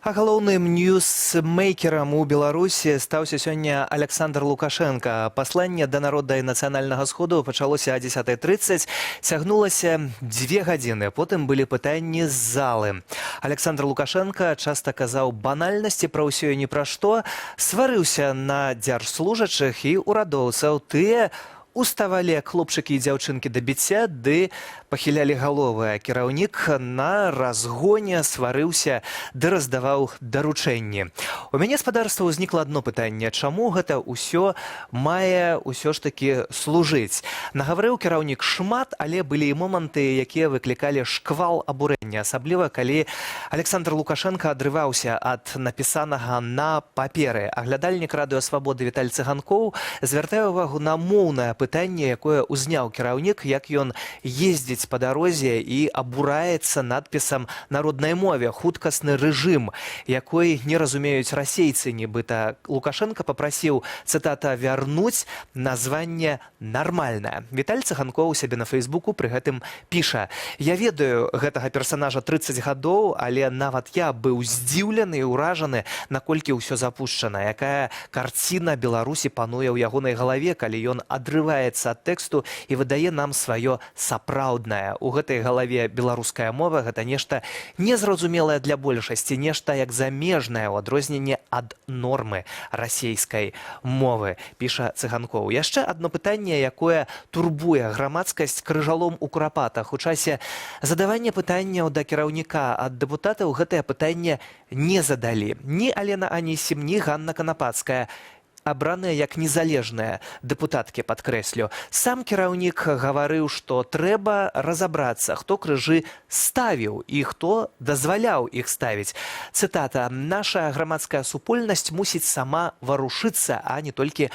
А галоўным ньюсмейкерам у Беларусі стаўся сёння Александр Лукашенко. Пасланне да народа і нацыянальнага сходу пачалося о 10:30, цягнулася 2 гадзіны. Потым былі пытанні з залы. Александр Лукашенко часта казаў банальнасці пра ўсё і ні пра што, сварыўся на дзяржслужачых і ўрадоўцаў. Тыя уставалі хлопчыкі і дзяўчынкі да біцця, ды пахілялі галовы. Кіраўнік на разгоне сварыўся ды раздаваў даручэнні. У мяне спадарства ўзнікла адно пытанне: чаму гэта ўсё мае ўсё ж такі служыць? Нагаварыў кіраўнік шмат, але былі і моманты, якія выклікалі шквал абурэння, асабліва калі Александр Лукашенко адрываўся ад напісанага на паперы. Аглядальнік радыё Свабоды Віталь Цыганкоў звяртае ўвагу на моўнае пытанне, якое ўзняў кіраўнік, як ён ездзіць па дарозе і абураецца надпісам на роднай мове «хуткасны рэжым», якой не разумеюць расейцы. Нібыта Лукашенко папрасіў, цытата, «вярнуць названне нармальнае». Віталь Цыганкоў у сябе на Фейсбуку пры гэтым піша: «Я ведаю гэтага персанажа 30 гадоў, але нават я быў здзіўлены і ўражаны, наколькі ўсё запушчана, якая карціна Беларусі пануе ў ягонай галаве, калі ён адрываецца ад тэксту і выдае нам сваё сапраўднае. У гэтай галаве беларуская мова — гэта нешта незразумелае для большасці, нешта як замежнае ў адрозненне ад нормы расейскай мовы», піша Цыганкоў. Яшчэ адно пытанне, якое турбуе грамадскасць крыжалом у курапатах. У часе задавання пытанняў да кіраўніка ад дэпутатаў гэтае пытанне не задалі. Ні Алена Анісім, ні Ганна Канапацкая, абраныя як незалежныя дэпутаткі, падкрэслю. Сам кіраўнік гаварыў, што трэба разабрацца, хто крыжы ставіў і хто дазваляў іх ставіць. Цытата: «Наша грамадская супольнасць мусіць сама варушыцца, а не толькі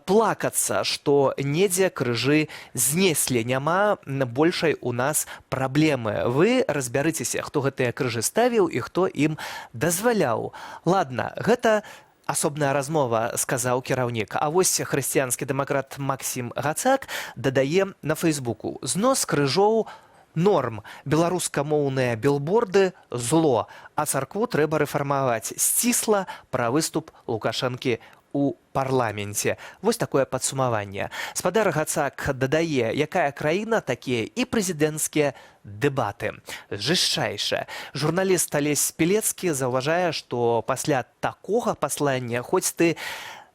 плакацца, што недзе крыжы знеслі. Няма большай у нас праблемы. Вы разбярыцеся, хто гэтыя крыжы ставіў і хто ім дазваляў». Ладна, гэта асобная размова, сказаў кіраўнік. А вось хрысціянскі дэмакрат Максім Гацак дадае на Фейсбуку: «Знос крыжоў норм, беларускамоўныя білборды зло, а царкву трэба рэфармаваць». Сцісла пра выступ Лукашэнкі у парламенце. Вось такое падсумаванне. Спадар Гацак дадае, якая краіна, такія і прэзідэнцкія дэбаты. Жышчайша. Журналіст Алесь Пілецкі заўважае, што пасля такога паслання хоць ты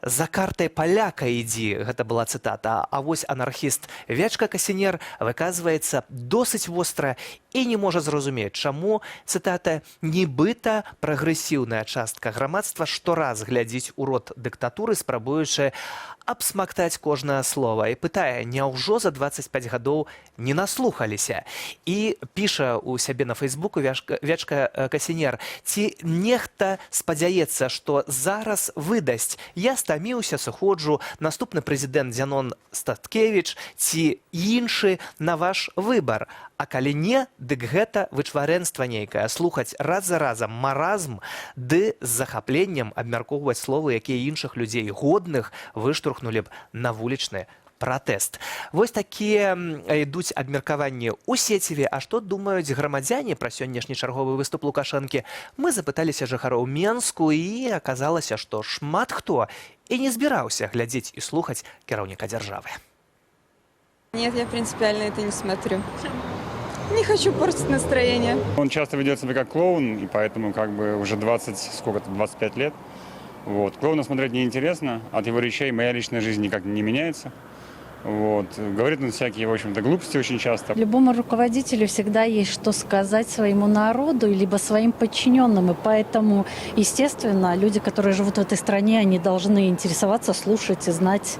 за картай паляка ідзі, гэта была цытата, а вось анархіст Вячка Касінер выказваецца досыць востра і не можа зразумець, чаму, цытата, «нібыта прагрэсіўная частка грамадства штораз глядзіць у рот дыктатуры, спрабуючы абсмактаць кожнае слова». І пытае, няўжо за 25 гадоў не наслухаліся? І піша у сябе на Фейсбуку Вячка Касінер: «Ці нехта спадзяецца, што зараз выдасць? Я стаміўся, сыходжу, наступны прэзідэнт Зянон Статкевіч ці іншы, на ваш выбар. А калі не, дык гэта вычварэнства нейкае, слухаць раз за разам маразм ды з захапленнем абмяркоўваць словы, якія іншых людзей годных выштурхнулі б на вулічны пратэст». Вось такія ідуць абмеркаванні ў сеціве. А што думаюць грамадзяне пра сённяшні чарговы выступ Лукашэнкі? Мы запыталіся жыхароў Менску, і аказалася, што шмат хто і не збіраўся глядзець і слухаць кіраўніка дзяржавы. Нет, я принципиально это не смотрю. Не хочу портить настроение. Он часто ведет себя как клоун, и поэтому как бы уже 25 лет. Вот. Клоуна смотреть неинтересно, от его речей моя личная жизнь никак не меняется. Вот. Говорит он всякие, в общем-то, глупости очень часто. Любому руководителю всегда есть что сказать своему народу, либо своим подчиненным. И поэтому, естественно, люди, которые живут в этой стране, они должны интересоваться, слушать и знать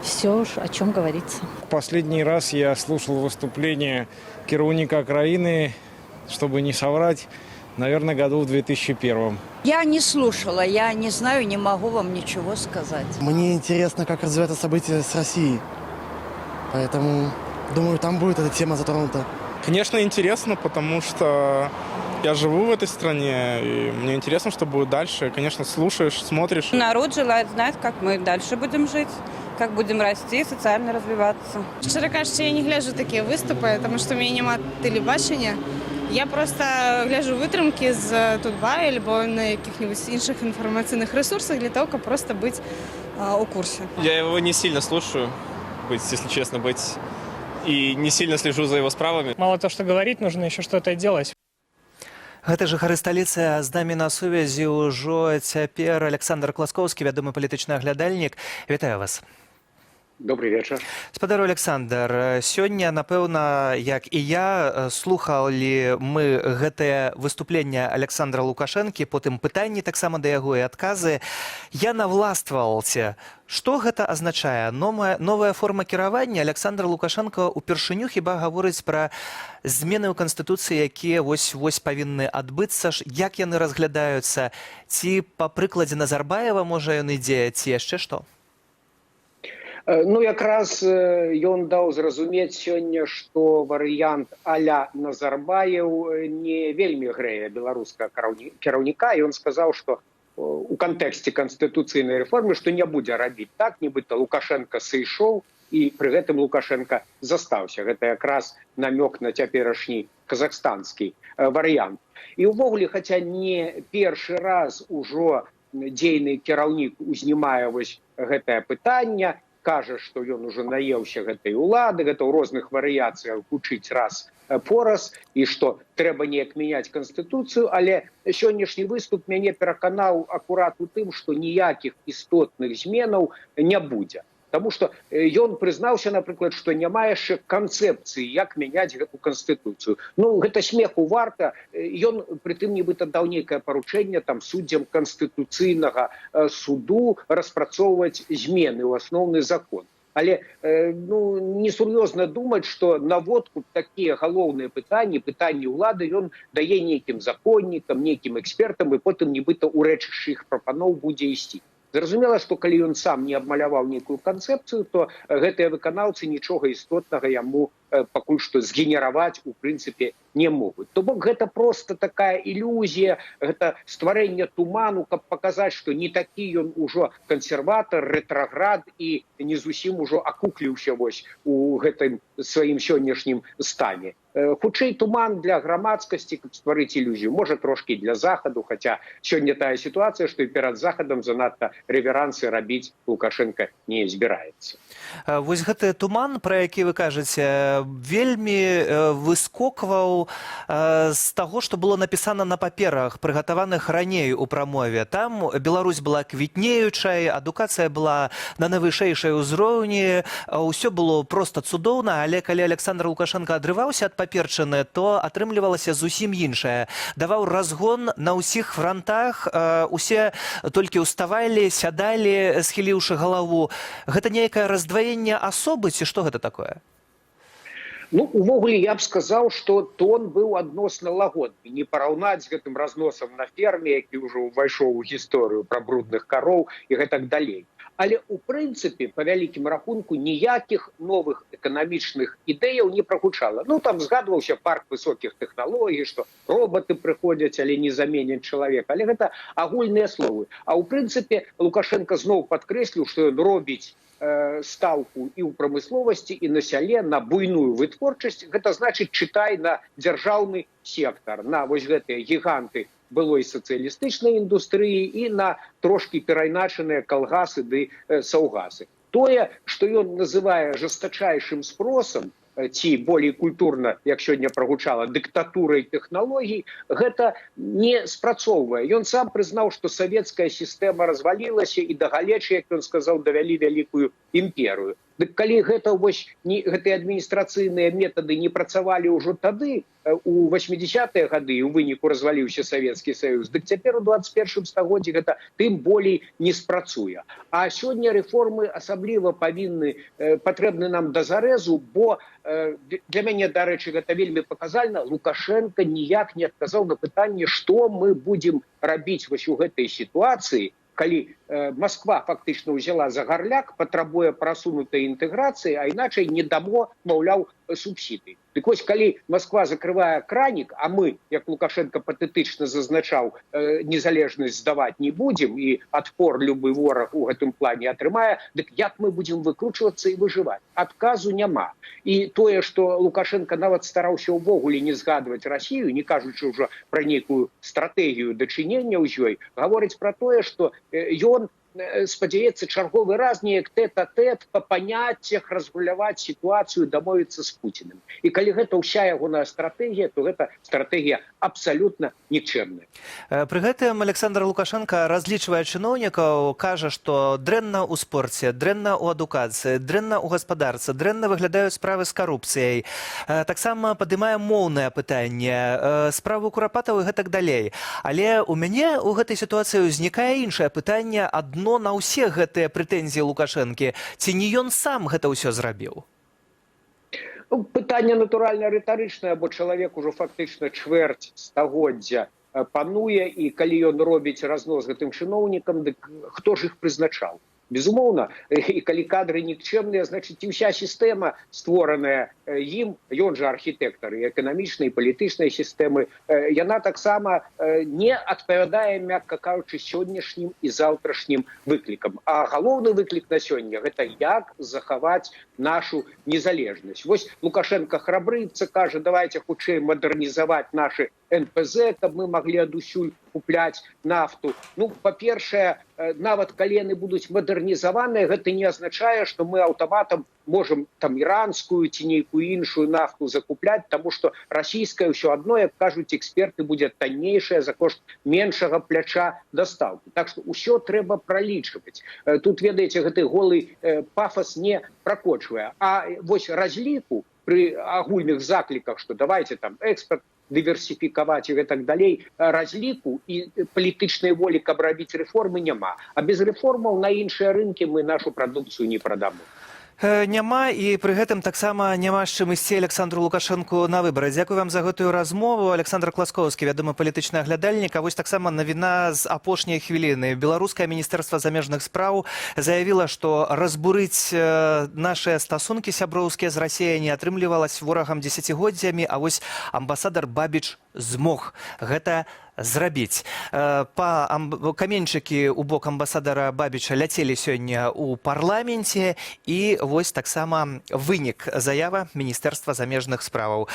все, о чем говорится. Последний раз я слушал выступление кіраўніка краины, чтобы не соврать, наверное, году в 2001. Я не слушала, я не знаю, не могу вам ничего сказать. Мне интересно, как развиваются события с Россией. Поэтому, думаю, там будет эта тема затронута. Конечно, интересно, потому что я живу в этой стране, и мне интересно, что будет дальше. Конечно, слушаешь, смотришь. Народ желает знать, как мы дальше будем жить, как будем расти, социально развиваться. Щиро кажучи, я не гляжу такі виступи, тому що в мене немає телебачення. Я просто гляжу витримки з Тутбай або на яких-нибудь інших інформаційних ресурсах для того, щоб просто бути у курсі. Я его не сильно слушаю, если честно быть, и не сильно слежу за его справами. Мало то, что говорить, нужно еще что-то делать. Гэта жыхары сталіцы, з намі на сувязі ўжо цяпер Александр Класкоўскі, вядомы палітычны аглядальнік. Вітаю вас. Добрый вечер. Спадар Александр, сёння, напэўна, як і я, слухалі мы гэтае выступленне Александра Лукашэнкі, потым пытанні таксама да яго і адказы. Я навластваваўся. Што гэта азначае? Новая форма кіравання? Александр Лукашенко упершыню хіба гаворыць пра змены ў Канстытуцыі, якія вось-вось павінны адбыцца. Як яны разглядаюцца? Ці па прыкладзе Назарбаева, можа, ён ідзе, ці яшчэ што? Ну, якраз ён даў зразумець сёння, што варыянт а-ля Назарбаев не вельмі грэе беларускага кіраўніка. Ён сказаў, што у кантэксце канстытуцыйнай рэформы, што не будзе рабіць так, нібыта Лукашенко сышоў, і пры гэтым Лукашенко застаўся. Гэта якраз намёк на цяперашні казахстанскі варыянт. І ўвогуле, хаця не першы раз ужо дзейны кіраўнік узнімае вось гэтае пытанне, кажа, што ён ужо наеўся гэтай улады, гэта ў розных варыяцыях гучыць раз пораз, і што трэба неяк мяняць Канстытуцыю, але сённяшні выступ мяне пераканаў акурат у тым, што ніякіх істотных зменаў не будзе. Таму што ён прызнаўся, напрыклад, што няма яшчэ канцэпцыі, як мяняць гэту Канстытуцыю. Ну, гэта смеху варта. Ён, прытым, нібыта даў нейкае паручэнне там суддзям Канстытуцыйнага суду распрацоўваць змены ў асноўны закон. Але несур'ёзна думаць, што наводку такія галоўныя пытанні ўлады ён дае нейкім законнікам, нейкім экспертам, і потым нібыта ў рэчышчы іх прапаноў будзе ісці. Зразумела, што калі ён сам не абмаляваў нейкую канцэпцыю, то гэтыя выканаўцы нічога істотнага яму пакуль што згенераваць у прынцыпе не могуць. То бок гэта проста такая ілюзія, гэта стварэнне туману, каб паказаць, што не такі ён ужо кансерватар, рэтраград і не зусім ужо акукліўся вось у гэтым сваім сённяшнім стане. Хутчэй туман для грамадскасці, каб стварыць ілюзію. Можа, трошкі для Захаду, хаця сёння тая сітуацыя, што і перад Захадам занадта рэверансы рабіць Лукашенко не збіраецца. Вось гэты туман, пра які вы кажаце, вельмі выскокваў з таго, што было напісана на паперах, прыгатаваных раней у прамове. Там Беларусь была квітнеючай, адукацыя была на найвышэйшай узроўні, ўсё было проста цудоўна, але калі Александр Лукашенко адрываўся ад паперчыны, то атрымлівалася зусім іншае. Даваў разгон на ўсіх франтах, усе толькі ўставалі, сядалі, схіліўшы галаву. Гэта нейкае раздваенне асобы, ці што гэта такое? Ну, увогуле, я б сказаў, што тон быў адносна лагодны. Не параўнаць з гэтым разносам на ферме, які ўжо ўвайшоў у гісторыю пра брудных кароў і гэтак далей. Але, у прынцыпе, па вялікім рахунку, ніякіх новых эканамічных ідэяў не прагучала. Ну, там згадваўся парк высокіх тэхналогій, што роботы прыходзяць, але не заменяць чалавека. Але гэта агульныя словы. А ў прынцыпе, Лукашенко зноў падкрэсліў, што ён робіць стаўку і ў прамысловасці, і на сяле, на буйную вытворчасць. Гэта значыць, чытай на дзяржаўны сектар, на вось гэтыя гіганты былой сацыялістычнай індустрыі і на трошкі перайначаныя калгасы ды саўгасы. Тое, што ён называе жестачайшым спросам, ці болей культурна, як сёння прагучала, дыктатурай тэхналогій, гэта не спрацоўвае. Ён сам прызнаў, што савецкая сістэма развалілася і да галечы, як ён сказаў, давялі вялікую імперыю. Дык калі гэтыя адміністрацыйныя метады не працавалі ўжо тады, у 80-е гады, у выніку разваліўся Савецкі Саюз, дык цяпер у 21-м стагоддзі гэта тым болей не спрацуе. А сёння рэформы асабліва патрэбны нам да зарэзу, бо для мяне, дарэчы, гэта вельмі паказальна, Лукашенко ніяк не адказаў на пытанне, што мы будзем рабіць вось у гэтай сітуацыі, калі Москва фактично взяла за гарляк, патрабуе прасунутай інтэграцыі, а іначай не дамо, маўляў, субсідый. Дык вось, калі Москва закрывае кранік, а мы, як Лукашенко патэтычна зазначаў, незалежнасць здаваць не будзем і адпор любы вораг у гэтым плане атрымае, дык як мы будзем выкручвацца і выжываць? Адказу няма. І тое, што Лукашенко нават стараўся ўвогуле не згадваць Расію, не кажучы ўжо пра нейкую стратэгію дачынення з ёй, гаворыць пра тое, што ён спадзяецца чарговы раз неяк тэт-а-тэт па паняццях разгуляваць сітуацыю, дамовіцца з Пуціным. І калі гэта ўся ягоная стратэгія, то гэта стратэгія абсалютна нікчэмная. Пры гэтым Александр Лукашенко разлічвае чыноўнікаў, кажа, што дрэнна ў спорце, дрэнна ў адукацыі, дрэнна ў гаспадарцы, дрэнна выглядаюць справы з карупцыяй. Таксама падымае моўнае пытанне, справу курапатаў і гэтак далей. Але ў мяне ў гэтай сітуацыі ўзнікае іншае пытанне, адно на ўсе гэтыя прэтэнзіі Лукашэнкі. Ці не ён сам гэта ўсё зрабіў? Пытанне, натуральна, рытарычнае, бо чалавек ужо фактычна чвэрць стагоддзя пануе, і калі ён робіць разнос гэтым чыноўнікам, дык хто ж іх прызначаў? Безумоўна, і калі кадры нікчэмныя, значыць, і ўся сістэма, створаная ім, ён жа архітэктар і эканамічнай, і палітычнай сістэмы, яна таксама не адпавядае, мякка кажучы, сённяшнім і заўтрашнім выклікам. А галоўны выклік на сёння – гэта як захаваць нашу незалежнасць. Вось Лукашенко храбрыцца, кажа, давайте хутчэй мадэрнізаваць нашы НПЗ, каб мы маглі адусюль купляць нафту. Ну, па-першае, нават калі яны будуць мадэрнізаваныя, гэта не азначае, што мы аўтаматам можам там іранскую ці нейкую іншую нафту закупляць, таму што расійская ўсё адно, як кажуць эксперты, будзе таннейшая за кошт меншага пляча дастаўкі. Так што ўсё трэба пралічваць. Тут, ведаеце, гэты голы пафас не пракочвае. А вось разліку пры агульных закліках, што давайте там экспорт дыверсіфікаваць і гэтак далей, разліку і палітычнай волі, каб рабіць рэформы, няма. А без рэформаў на іншыя рынкі мы нашу прадукцыю не прадамо. Няма, і пры гэтым таксама няма з чым ісці Александру Лукашэнку на выбары. Дзякую вам за гэтую размову. Александр Класкоўскі, вядомы палітычны аглядальнік. А вось таксама навіна з апошняй хвіліны. Беларускае міністэрства замежных спраў заявіла, што разбурыць нашыя стасункі сяброўскія з Расіяй не атрымлівалась ворагам дзесяцігоддзямі, а вось амбасадар Бабіч змог гэта зрабіць. Каменьчыкі ў бок амбасадара Бабіча ляцелі сёння ў парламенце, і вось таксама вынік заява Міністэрства замежных справаў.